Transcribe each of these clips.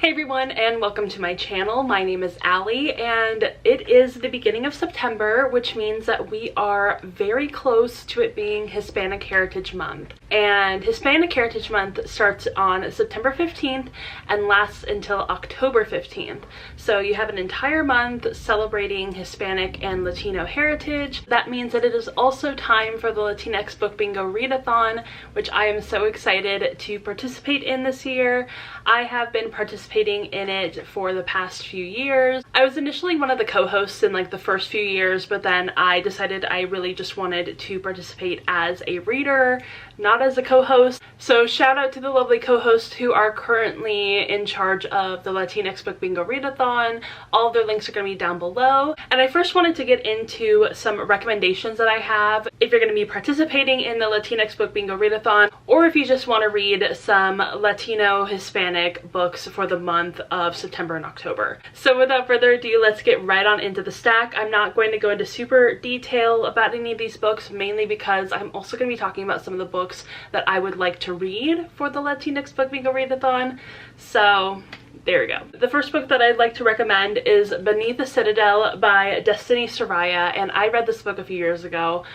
Hey everyone, and welcome to my channel. My name is Allie, and it is the beginning of September, which means that we are very close to it being Hispanic Heritage Month. And Hispanic Heritage Month starts on September 15th and lasts until October 15th. So you have an entire month celebrating Hispanic and Latino heritage. That means that it is also time for the Latinx Book Bingo Readathon, which I am so excited to participate in this year. I have been participating in it for the past few years. I was initially one of the co-hosts in like the first few years, but then I decided I really just wanted to participate as a reader, not as a co-host. So shout out to the lovely co-hosts who are currently in charge of the Latinx Book Bingo Readathon. All of their links are going to be down below. And I first wanted to get into some recommendations that I have if you're going to be participating in the Latinx Book Bingo Readathon, or if you just want to read some Latino Hispanic books for the month of September and October. So without further ado, let's get right on into the stack. I'm not going to go into super detail about any of these books, mainly because I'm also going to be talking about some of the books that I would like to read for the Latinx Book Bingo Readathon. So there we go. The first book that I'd like to recommend is Beneath the Citadel by Destiny Soraya, and I read this book a few years ago.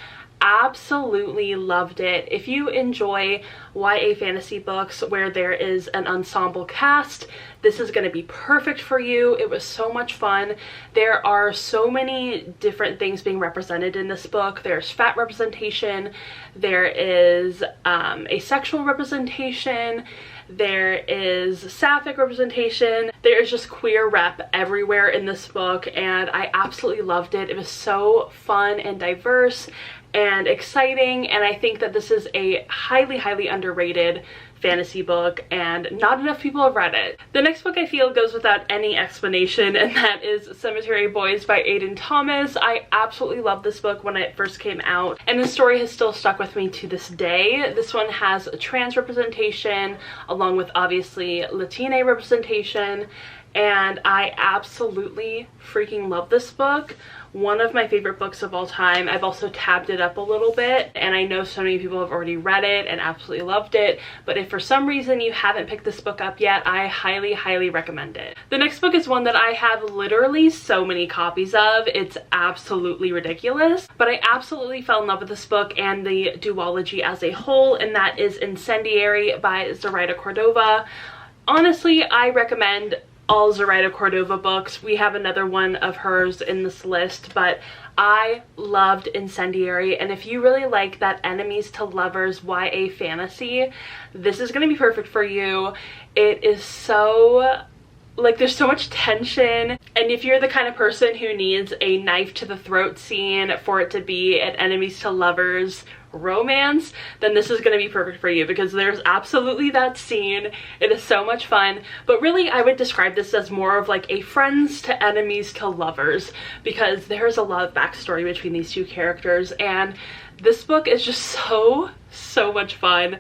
Absolutely loved it. If you enjoy YA fantasy books where there is an ensemble cast, this is going to be perfect for you. It was so much fun. There are so many different things being represented in this book. There's fat representation, there is asexual representation, there is sapphic representation, there is just queer rep everywhere in this book, and I absolutely loved it. It was so fun and diverse and exciting, and I think that this is a highly underrated fantasy book, and not enough people have read it. The next book I feel goes without any explanation, and that is Cemetery Boys by Aiden Thomas. I absolutely loved this book when it first came out, and the story has still stuck with me to this day. This one has trans representation along with obviously Latina representation, and I absolutely freaking love this book. One of my favorite books of all time. I've also tabbed it up a little bit, and I know so many people have already read it and absolutely loved it, but if for some reason you haven't picked this book up yet, I highly recommend it. The next book is one that I have literally so many copies of. It's absolutely ridiculous, but I absolutely fell in love with this book and the duology as a whole, and that is Incendiary by Zoraida Cordova. Honestly, I recommend all Zoraida Cordova books. We have another one of hers in this list, but I loved Incendiary, and if you really like that enemies to lovers YA fantasy, this is going to be perfect for you. It is so, like, there's so much tension, and if you're the kind of person who needs a knife to the throat scene for it to be an enemies to lovers romance, then this is going to be perfect for you, because there's absolutely that scene. It is so much fun, but really I would describe this as more of like a friends to enemies to lovers, because there's a lot of backstory between these two characters, and this book is just so much fun.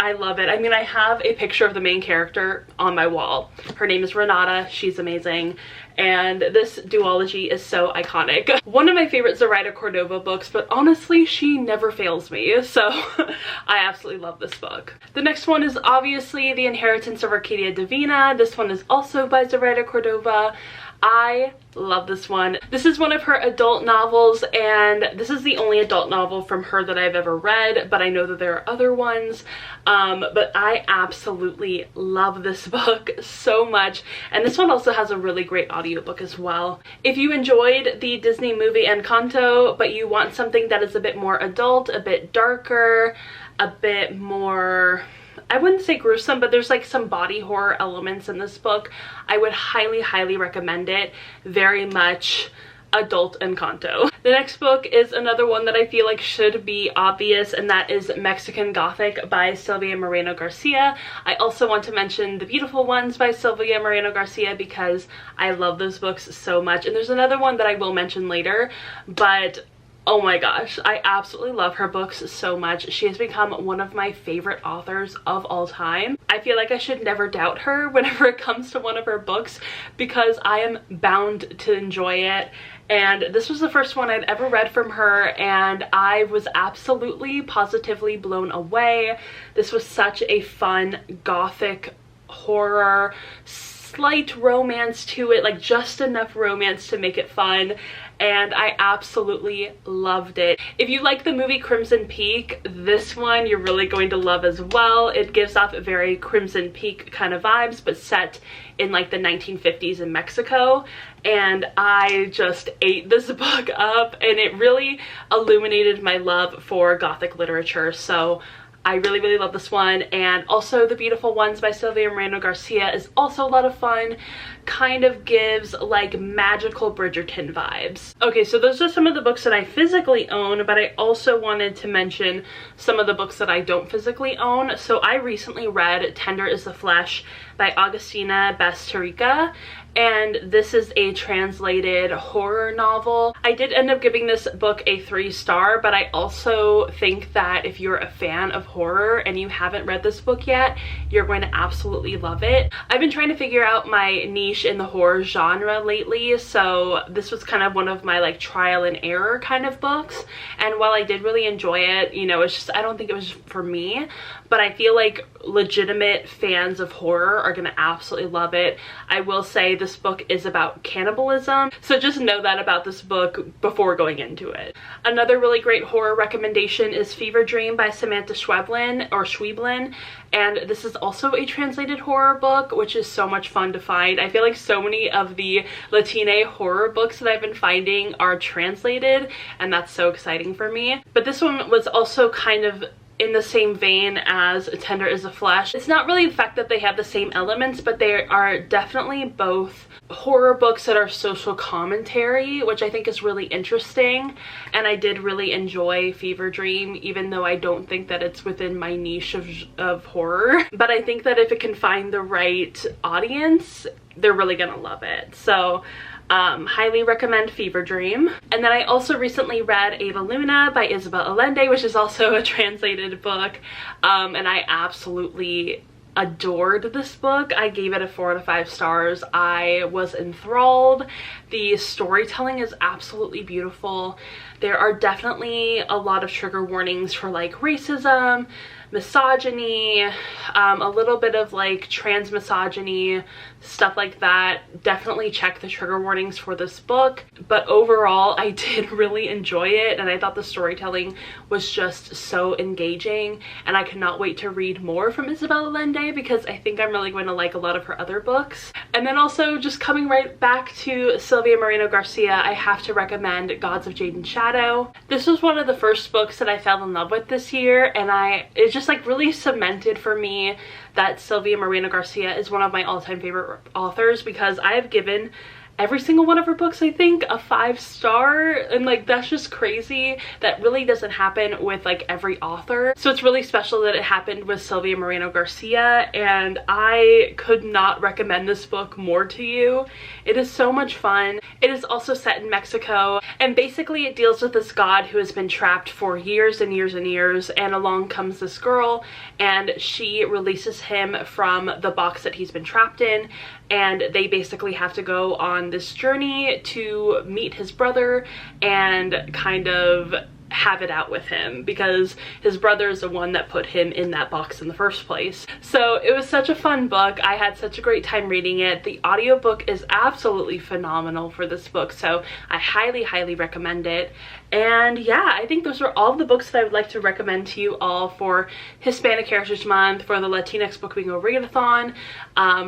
I love it. I mean, I have a picture of the main character on my wall. Her name is Renata. She's amazing. And this duology is so iconic. One of my favorite Zoraida Cordova books, but honestly, she never fails me. So I absolutely love this book. The next one is obviously The Inheritance of Arcadia Divina. This one is also by Zoraida Cordova. I love this one. This is one of her adult novels, and this is the only adult novel from her that I've ever read, but I know that there are other ones. But I absolutely love this book so much, and this one also has a really great audiobook as well. If you enjoyed the Disney movie Encanto, but you want something that is a bit more adult, a bit darker, a bit more, I wouldn't say gruesome, but there's like some body horror elements in this book, I would highly recommend it. Very much adult Encanto. The next book is another one that I feel like should be obvious, and that is Mexican Gothic by Sylvia Moreno Garcia. I also want to mention The Beautiful Ones by Sylvia Moreno Garcia, because I love those books so much, and there's another one that I will mention later, but oh my gosh, I absolutely love her books so much. She has become one of my favorite authors of all time. I feel like I should never doubt her whenever it comes to one of her books, because I am bound to enjoy it. And this was the first one I'd ever read from her, and I was absolutely positively blown away. This was such a fun gothic horror, slight romance to it, like just enough romance to make it fun, and I absolutely loved it. If you like the movie Crimson Peak, this one you're really going to love as well. It gives off very Crimson Peak kind of vibes, but set in like the 1950s in Mexico, and I just ate this book up, and it really illuminated my love for Gothic literature. So I really, really love this one. And also The Beautiful Ones by Sylvia Moreno Garcia is also a lot of fun. Kind of gives like magical Bridgerton vibes. Okay, so those are some of the books that I physically own, but I also wanted to mention some of the books that I don't physically own. So I recently read Tender is the Flesh by Agustina Bastarrica, and this is a translated horror novel. I did end up giving this book a 3-star, but I also think that if you're a fan of horror and you haven't read this book yet, you're going to absolutely love it. I've been trying to figure out my niche in the horror genre lately, so this was kind of one of my like trial and error kind of books, and while I did really enjoy it, you know, it's just, I don't think it was for me, but I feel like legitimate fans of horror are gonna absolutely love it. I will say this book is about cannibalism, so just know that about this book before going into it. Another really great horror recommendation is Fever Dream by Samantha Schweblin, and this is also a translated horror book, which is so much fun to find. I feel like so many of the Latina horror books that I've been finding are translated, and that's so exciting for me. But this one was also kind of in the same vein as Tender is the Flesh. It's not really the fact that they have the same elements, but they are definitely both horror books that are social commentary, which I think is really interesting, and I did really enjoy Fever Dream, even though I don't think that it's within my niche of horror. But I think that if it can find the right audience, they're really gonna love it. So highly recommend Fever Dream. And then I also recently read Ava Luna by Isabel Allende, which is also a translated book, and I absolutely adored this book. I gave it a 4 out of 5 stars. I was enthralled. The storytelling is absolutely beautiful. There are definitely a lot of trigger warnings for like racism, misogyny, a little bit of like trans misogyny, stuff like that. Definitely check the trigger warnings for this book, but overall I did really enjoy it, and I thought the storytelling was just so engaging, and I cannot wait to read more from Isabel Allende because I think I'm really going to like a lot of her other books. And then also, just coming right back to Sylvia Moreno Garcia, I have to recommend Gods of Jade and Shadow. This was one of the first books that I fell in love with this year, and it just like really cemented for me that Sylvia Moreno Garcia is one of my all-time favorite authors, because I have given every single one of her books, I think, a 5-star, and like that's just crazy. That really doesn't happen with like every author, so it's really special that it happened with Sylvia Moreno Garcia, and I could not recommend this book more to you. It is so much fun. It is also set in Mexico, and basically it deals with this god who has been trapped for years and years and years, and along comes this girl, and she releases him from the box that he's been trapped in, and they basically have to go on this journey to meet his brother and kind of have it out with him, because his brother is the one that put him in that box in the first place. So it was such a fun book. I had such a great time reading it. The audiobook is absolutely phenomenal for this book, so I highly, highly recommend it. And yeah, I think those are all the books that I would like to recommend to you all for Hispanic Heritage Month, for the Latinx Book Bingo Readathon,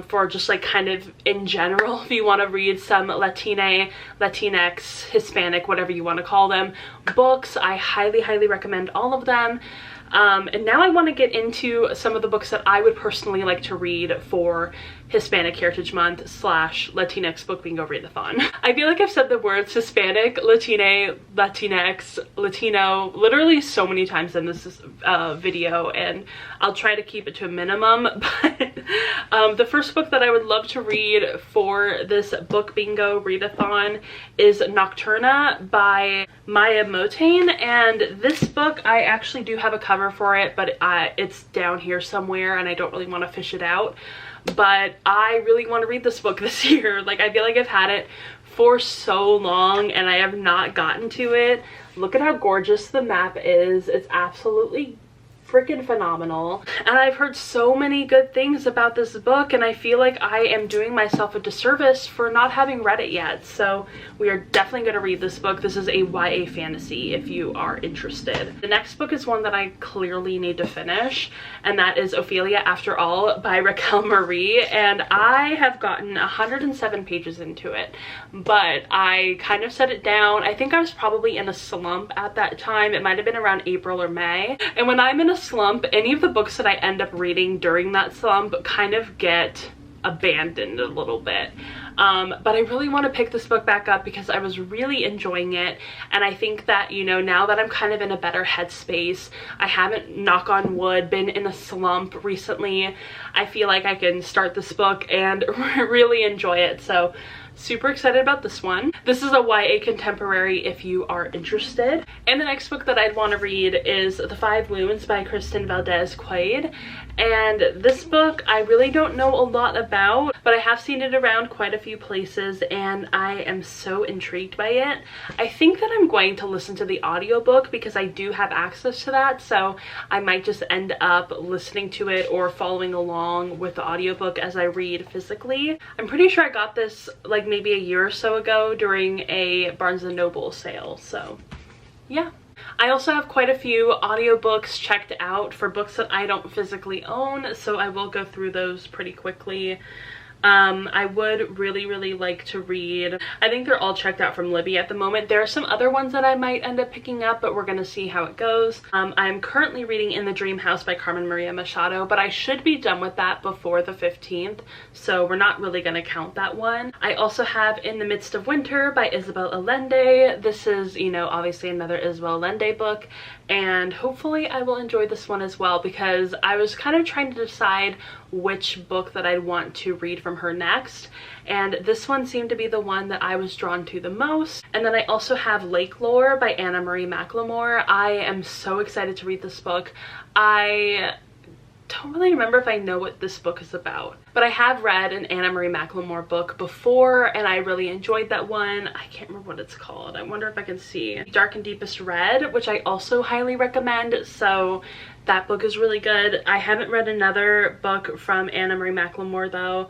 for just like kind of in general, if you want to read some Latinx, Hispanic, whatever you want to call them, books. I highly, highly recommend all of them. And now I want to get into some of the books that I would personally like to read for Hispanic Heritage Month / Latinx Book Bingo Readathon. I feel like I've said the words Hispanic, Latine, Latinx, Latino literally so many times in this video, and I'll try to keep it to a minimum. But the first book that I would love to read for this Book Bingo Readathon is Nocturna by Maya Motain, and this book, I actually do have a cover for it, but it's down here somewhere and I don't really want to fish it out. But I really want to read this book this year. Like, I feel like I've had it for so long and I have not gotten to it. Look at how gorgeous the map is. It's absolutely freaking phenomenal, and I've heard so many good things about this book, and I feel like I am doing myself a disservice for not having read it yet. So we are definitely going to read this book. This is a YA fantasy if you are interested. The next book is one that I clearly need to finish, and that is Ophelia After All by Raquel Marie, and I have gotten 107 pages into it, but I kind of set it down. I think I was probably in a slump at that time. It might have been around April or May, and when I'm in a slump, any of the books that I end up reading during that slump kind of get abandoned a little bit. But I really want to pick this book back up because I was really enjoying it, and I think that, you know, now that I'm kind of in a better headspace, I haven't, knock on wood, been in a slump recently, I feel like I can start this book and really enjoy it. So super excited about this one. This is a YA contemporary if you are interested. And the next book that I'd want to read is The Five Wounds by Kristen Valdez Quaid. And this book I really don't know a lot about, but I have seen it around quite a few places and I am so intrigued by it. I think that I'm going to listen to the audiobook because I do have access to that, so I might just end up listening to it or following along with the audiobook as I read physically. I'm pretty sure I got this like maybe a year or so ago during a Barnes & Noble sale, so yeah. I also have quite a few audiobooks checked out for books that I don't physically own, so I will go through those pretty quickly. I would really like to read, I think they're all checked out from Libby at the moment. There are some other ones that I might end up picking up, but we're gonna see how it goes. I'm currently reading In the Dream House by Carmen Maria Machado, but I should be done with that before the 15th, so we're not really gonna count that one. I also have In the Midst of Winter by Isabel Allende. This is, you know, obviously another Isabel Allende book, and hopefully I will enjoy this one as well because I was kind of trying to decide which book that I'd want to read from her next, and this one seemed to be the one that I was drawn to the most. And then I also have Lake Lore by Anna Marie McLemore. I am so excited to read this book. I don't really remember if I know what this book is about, but I have read an Anna Marie McLemore book before and I really enjoyed that one. I can't remember what it's called. I wonder if I can see. Dark and Deepest Red, which I also highly recommend, so that book is really good. I haven't read another book from Anna Marie McLemore though.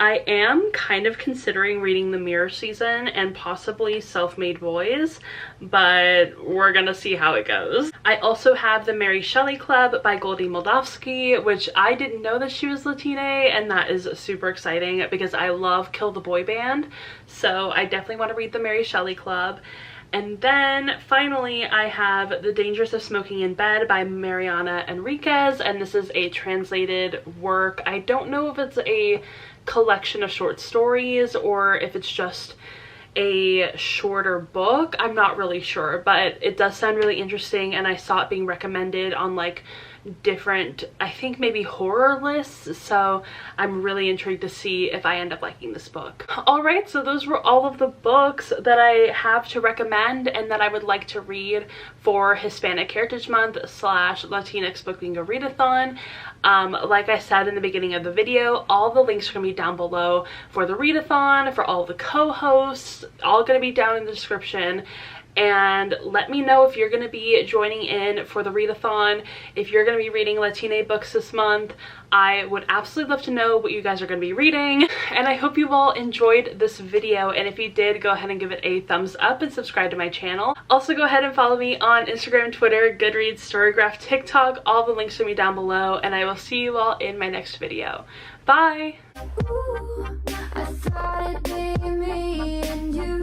I am kind of considering reading The Mirror Season and possibly Self-Made Boys, but we're gonna see how it goes. I also have The Mary Shelley Club by Goldie Moldavsky, which I didn't know that she was Latina, and that is super exciting because I love Kill the Boy Band, so I definitely want to read The Mary Shelley Club. And then finally I have The Dangers of Smoking in Bed by Mariana Enriquez, and this is a translated work. I don't know if it's a collection of short stories or if it's just a shorter book. I'm not really sure, but it does sound really interesting, and I saw it being recommended on like different, I think maybe horror lists, so I'm really intrigued to see if I end up liking this book. Alright, so those were all of the books that I have to recommend and that I would like to read for Hispanic Heritage Month / Latinx Book Bingo Readathon. Like I said in the beginning of the video, all the links are going to be down below for the readathon, for all the co-hosts, all going to be down in the description. And let me know if you're going to be joining in for the readathon, if you're going to be reading Latina books this month. I would absolutely love to know what you guys are going to be reading, and I hope you all enjoyed this video, and if you did, go ahead and give it a thumbs up and subscribe to my channel. Also go ahead and follow me on Instagram, Twitter, Goodreads, Storygraph, TikTok. All the links will be down below, and I will see you all in my next video. Bye! Ooh, I thought it'd be me and you.